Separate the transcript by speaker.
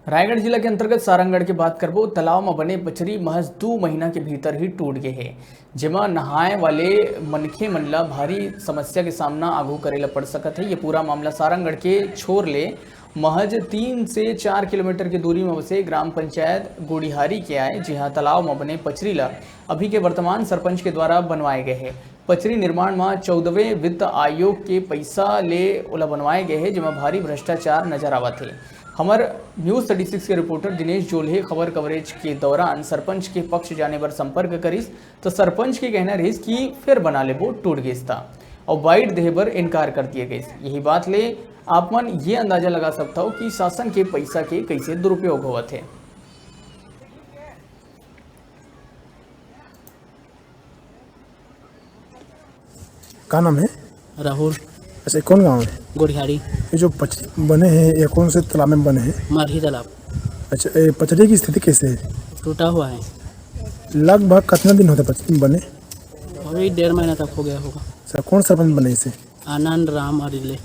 Speaker 1: रायगढ़ जिला के अंतर्गत सारंगढ़ की बात करबो तालाब में बने पचरी महज 2 महीना के भीतर ही टूट गए है, जेमा नहाए वाले मनखे मन ला भारी समस्या के सामना आगू करेला पड़ सकत है। ये पूरा मामला सारंगढ़ के छोर ले महज 3 से 4 किलोमीटर की दूरी में बसे ग्राम पंचायत गोड़िहारी के आए, जहां तालाब में बने पचरी ला अभी के वर्तमान सरपंच के द्वारा बनवाए गए हैं। पचरी निर्माण में 14वें वित्त आयोग के पैसा ले ओला बनवाए गए हैं, जिसमें भारी भ्रष्टाचार नजर आवत है। हमार न्यूज़ 36 के रिपोर्टर दिनेश जोल्हे खबर कवरेज के दौरान सरपंच के पक्ष जाने पर संपर्क करीस तो सरपंच के कहना रही कि फिर बना ले बोर्ड टूट गई था और वाइट देह पर इनकार कर दिए गए। यही बात ले आप मन ये अंदाजा लगा सकता हो कि शासन के पैसा के कैसे दुरुपयोग हुआ थे।
Speaker 2: क्या नाम है?
Speaker 3: राहुल।
Speaker 2: अच्छा, कौन गांव है?
Speaker 3: गोड़िहारी।
Speaker 2: ये जो पचरी बने हैं ये कौन से तालाब में बने हैं?
Speaker 3: मारही तालाब।
Speaker 2: अच्छा, ये पचरी की स्थिति कैसे है?
Speaker 3: टूटा हुआ है।
Speaker 2: लगभग कितना दिन होता पचरी बने?
Speaker 3: अभी 1.5 महीना तक हो गया होगा।
Speaker 2: सर, कौन सरपंच बने इसे?
Speaker 3: आनंद राम अरिले।